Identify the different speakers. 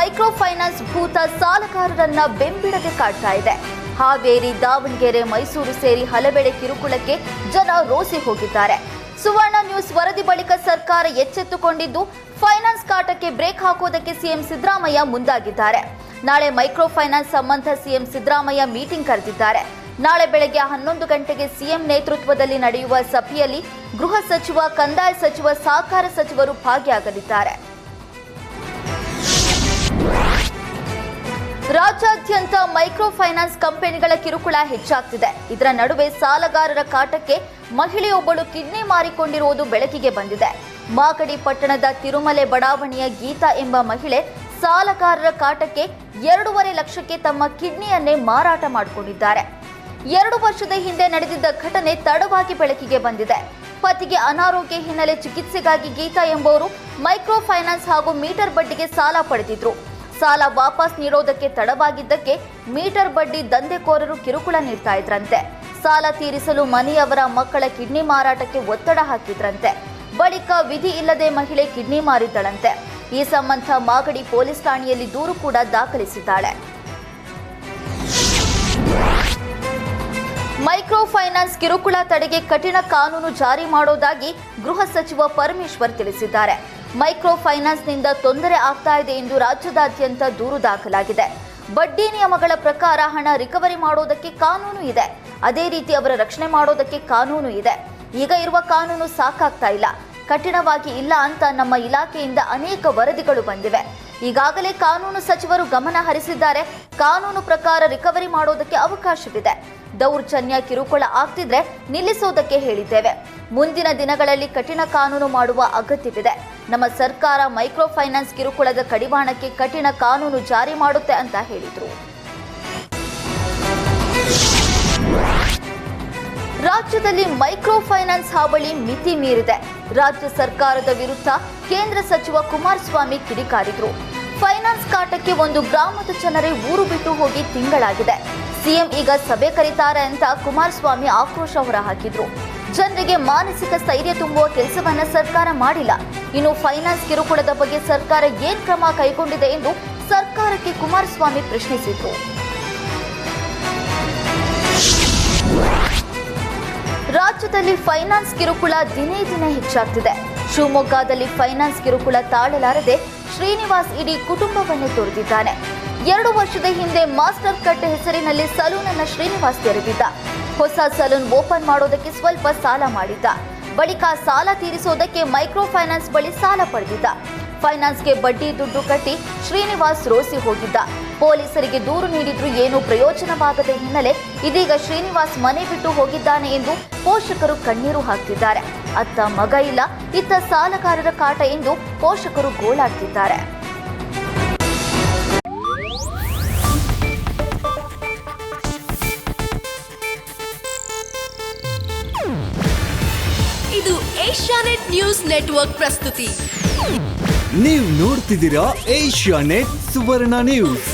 Speaker 1: Micro finance ಭೂತ ಸಾಲಗಾರರನ್ನ ಬೆಂಬಿಡದೆ ಕಾಡ್ತಾ ಇದೆ. ಹಾವೇರಿ, ದಾವಣಗೆರೆ, ಮೈಸೂರು ಸೇರಿ ಹಲವೆಡೆ ಕಿರುಕುಳಕ್ಕೆ ಜನ ರೋಸಿ ಹೋಗಿದ್ದಾರೆ. ಸುವರ್ಣ ನ್ಯೂಸ್ ವರದಿ ಬಳಿಕ ಸರ್ಕಾರ ಎಚ್ಚೆತ್ತುಕೊಂಡಿದ್ದು ಫೈನಾನ್ಸ್ ಕಾಟಕ್ಕೆ ಬ್ರೇಕ್ ಹಾಕೋದಕ್ಕೆ ಸಿಎಂ ಸಿದ್ದರಾಮಯ್ಯ ಮುಂದಾಗಿದ್ದಾರೆ. ನಾಳೆ ಮೈಕ್ರೋ ಫೈನಾನ್ಸ್ ಸಂಬಂಧ ಸಿಎಂ ಸಿದ್ದರಾಮಯ್ಯ ಮೀಟಿಂಗ್ ಕರೆದಿದ್ದಾರೆ. ನಾಳೆ ಬೆಳಗ್ಗೆ 11 ಗಂಟೆಗೆ ಸಿಎಂ ನೇತೃತ್ವದಲ್ಲಿ ನಡೆಯುವ ಸಭೆಯಲ್ಲಿ ಗೃಹ ಸಚಿವ, ಕಂದಾಯ ಸಚಿವ, ಸಹಕಾರ ಸಚಿವರು ಭಾಗಿಯಾಗಲಿದ್ದಾರೆ. ರಾಜ್ಯಾದ್ಯಂತ ಮೈಕ್ರೋ ಫೈನಾನ್ಸ್ ಕಂಪನಿಗಳ ಕಿರುಕುಳ ಹೆಚ್ಚಾಗ್ತಿದೆ. ಇದರ ನಡುವೆ ಸಾಲಗಾರರ ಕಾಟಕ್ಕೆ ಮಹಿಳೆಯೊಬ್ಬಳು ಕಿಡ್ನಿ ಮಾರಿಕೊಂಡಿರುವುದು ಬೆಳಕಿಗೆ ಬಂದಿದೆ. ಮಾಗಡಿ ಪಟ್ಟಣದ ತಿರುಮಲೆ ಬಡಾವಣೆಯ ಗೀತಾ ಎಂಬ ಮಹಿಳೆ ಸಾಲಗಾರರ ಕಾಟಕ್ಕೆ 2.5 ಲಕ್ಷಕ್ಕೆ ತಮ್ಮ ಕಿಡ್ನಿಯನ್ನೇ ಮಾರಾಟ ಮಾಡಿಕೊಂಡಿದ್ದಾರೆ. 2 ವರ್ಷದ ಹಿಂದೆ ನಡೆದಿದ್ದ ಘಟನೆ ತಡವಾಗಿ ಬೆಳಕಿಗೆ ಬಂದಿದೆ. ಪತಿಗೆ ಅನಾರೋಗ್ಯ ಹಿನ್ನೆಲೆ ಚಿಕಿತ್ಸೆಗಾಗಿ ಗೀತಾ ಎಂಬುವರು ಮೈಕ್ರೋ ಫೈನಾನ್ಸ್ ಹಾಗೂ ಮೀಟರ್ ಬಡ್ಡಿಗೆ ಸಾಲ ಪಡೆದಿದ್ರು. ಸಾಲ ವಾಪಸ್ ನೀಡೋದಕ್ಕೆ ತಡವಾಗಿದ್ದಕ್ಕೆ ಮೀಟರ್ ಬಡ್ಡಿ ದಂಧೆಕೋರರು ಕಿರುಕುಳ ನೀಡ್ತಾ ಇದ್ರಂತೆ. ಸಾಲ ತೀರಿಸಲು ಮನೆಯವರ ಮಕ್ಕಳ ಕಿಡ್ನಿ ಮಾರಾಟಕ್ಕೆ ಒತ್ತಡ ಹಾಕಿದ್ರಂತೆ. ಬಳಿಕ ವಿಧಿ ಇಲ್ಲದೆ ಮಹಿಳೆ ಕಿಡ್ನಿ ಮಾರಿದ್ದಳಂತೆ. ಈ ಸಂಬಂಧ ಮಾಗಡಿ ಪೊಲೀಸ್ ಠಾಣೆಯಲ್ಲಿ ದೂರು ಕೂಡ ದಾಖಲಿಸಿದ್ದಾಳೆ. ಮೈಕ್ರೋ ಫೈನಾನ್ಸ್ ಕಿರುಕುಳ ತಡೆಗೆ ಕಠಿಣ ಕಾನೂನು ಜಾರಿ ಮಾಡೋದಾಗಿ ಗೃಹ ಸಚಿವ ಪರಮೇಶ್ವರ್ ತಿಳಿಸಿದ್ದಾರೆ. ಮೈಕ್ರೋ ಫೈನಾನ್ಸ್ನಿಂದ ತೊಂದರೆ ಆಗ್ತಾ ಇದೆ ಎಂದು ರಾಜ್ಯದಾದ್ಯಂತ ದೂರು ದಾಖಲಾಗಿದೆ. ಬಡ್ಡಿ ನಿಯಮಗಳ ಪ್ರಕಾರ ಹಣ ರಿಕವರಿ ಮಾಡೋದಕ್ಕೆ ಕಾನೂನು ಇದೆ. ಅದೇ ರೀತಿ ಅವರ ರಕ್ಷಣೆ ಮಾಡೋದಕ್ಕೆ ಕಾನೂನು ಇದೆ. ಈಗ ಇರುವ ಕಾನೂನು ಸಾಕಾಗ್ತಾ ಇಲ್ಲ, ಕಠಿಣವಾಗಿ ಇಲ್ಲ ಅಂತ ನಮ್ಮ ಇಲಾಖೆಯಿಂದ ಅನೇಕ ವರದಿಗಳು ಬಂದಿವೆ. ಈಗಾಗಲೇ ಕಾನೂನು ಸಚಿವರು ಗಮನ ಹರಿಸಿದ್ದಾರೆ. ಕಾನೂನು ಪ್ರಕಾರ ರಿಕವರಿ ಮಾಡೋದಕ್ಕೆ ಅವಕಾಶವಿದೆ. ದೌರ್ಜನ್ಯ, ಕಿರುಕುಳ ಆಗ್ತಿದ್ರೆ ನಿಲ್ಲಿಸೋದಕ್ಕೆ ಹೇಳಿದ್ದೇವೆ. ಮುಂದಿನ ದಿನಗಳಲ್ಲಿ ಕಠಿಣ ಕಾನೂನು ಮಾಡುವ ಅಗತ್ಯವಿದೆ. ನಮ್ಮ ಸರ್ಕಾರ ಮೈಕ್ರೋ ಫೈನಾನ್ಸ್ ಕಿರುಕುಳದ ಕಡಿವಾಣಕ್ಕೆ ಕಠಿಣ ಕಾನೂನು ಜಾರಿ ಮಾಡುತ್ತೆ ಅಂತ ಹೇಳಿದರು. ರಾಜ್ಯದಲ್ಲಿ ಮೈಕ್ರೋ ಫೈನಾನ್ಸ್ ಹಾವಳಿ ಮಿತಿ ಮೀರಿದೆ. ರಾಜ್ಯ ಸರ್ಕಾರದ ವಿರುದ್ಧ ಕೇಂದ್ರ ಸಚಿವ ಕುಮಾರಸ್ವಾಮಿ ಕಿಡಿಕಾರಿದ್ರು. ಫೈನಾನ್ಸ್ ಕಾಟಕ್ಕೆ ಒಂದು ಗ್ರಾಮದ ಜನರೇ ಊರು ಬಿಟ್ಟು ಹೋಗಿ ತಿಂಗಳಾಗಿದೆ. ಸಿಎಂ ಈಗ ಸಭೆ ಕರೀತಾರೆ ಅಂತ ಕುಮಾರಸ್ವಾಮಿ ಆಕ್ರೋಶ ಹೊರಹಾಕಿದ್ರು. ಜನರಿಗೆ ಮಾನಸಿಕ ಸ್ಥೈರ್ಯ ತುಂಬುವ ಕೆಲಸವನ್ನ ಸರ್ಕಾರ ಮಾಡಿಲ್ಲ. ಇನ್ನು ಫೈನಾನ್ಸ್ ಕಿರುಕುಳದ ಬಗ್ಗೆ ಸರ್ಕಾರ ಏನ್ ಕ್ರಮ ಕೈಗೊಂಡಿದೆ ಎಂದು ಸರ್ಕಾರಕ್ಕೆ ಕುಮಾರಸ್ವಾಮಿ ಪ್ರಶ್ನಿಸಿದ್ರು. ರಾಜ್ಯದಲ್ಲಿ ಫೈನಾನ್ಸ್ ಕಿರುಕುಳ ದಿನೇ ದಿನೇ ಹೆಚ್ಚಾಗ್ತಿದೆ. ಶಿವಮೊಗ್ಗದಲ್ಲಿ ಫೈನಾನ್ಸ್ ಕಿರುಕುಳ ತಾಳಲಾರದೆ ಶ್ರೀನಿವಾಸ್ ಇಡೀ ಕುಟುಂಬವನ್ನೇ ತೊರೆದಿದ್ದಾನೆ. 2 ವರ್ಷದ ಹಿಂದೆ ಮಾಸ್ಟರ್ ಕಟ್ ಹೆಸರಿನಲ್ಲಿ ಸಲೂನ್ ಅನ್ನು ಶ್ರೀನಿವಾಸ್ ತೆರೆದಿದ್ದ. ಹೊಸ ಸಲೂನ್ ಓಪನ್ ಮಾಡೋದಕ್ಕೆ ಸ್ವಲ್ಪ ಸಾಲ ಮಾಡಿದ್ದ. ಬಳಿಕ ಸಾಲ ತೀರಿಸೋದಕ್ಕೆ ಮೈಕ್ರೋ ಫೈನಾನ್ಸ್ ಬಳಿ ಸಾಲ ಪಡೆದಿದ್ದ. ಫೈನಾನ್ಸ್ಗೆ ಬಡ್ಡಿ ದುಡ್ಡು ಕಟ್ಟಿ ಶ್ರೀನಿವಾಸ್ ರೋಸಿ ಹೋಗಿದ್ದ. ಪೊಲೀಸರಿಗೆ ದೂರು ನೀಡಿದ್ರೂ ಏನೂ ಪ್ರಯೋಜನವಾಗದ ಹಿನ್ನೆಲೆ ಇದೀಗ ಶ್ರೀನಿವಾಸ್ ಮನೆ ಬಿಟ್ಟು ಹೋಗಿದ್ದಾನೆ ಎಂದು ಪೋಷಕರು ಕಣ್ಣೀರು ಹಾಕ್ತಿದ್ದಾರೆ. ಅತ್ತ ಮಗ ಇಲ್ಲ, ಇತ್ತ ಸಾಲಗಾರರ ಕಾಟ ಎಂದು ಪೋಷಕರು ಗೋಳಾಡ್ತಿದ್ದಾರೆ.
Speaker 2: ಇದು ಏಷ್ಯಾನೆಟ್ ನ್ಯೂಸ್ ನೆಟ್ವರ್ಕ್ ಪ್ರಸ್ತುತಿ.
Speaker 3: ನೀವು ನೋಡ್ತಿದ್ದೀರಾ ಏಷ್ಯಾನೆಟ್ ಸುವರ್ಣ ನ್ಯೂಸ್.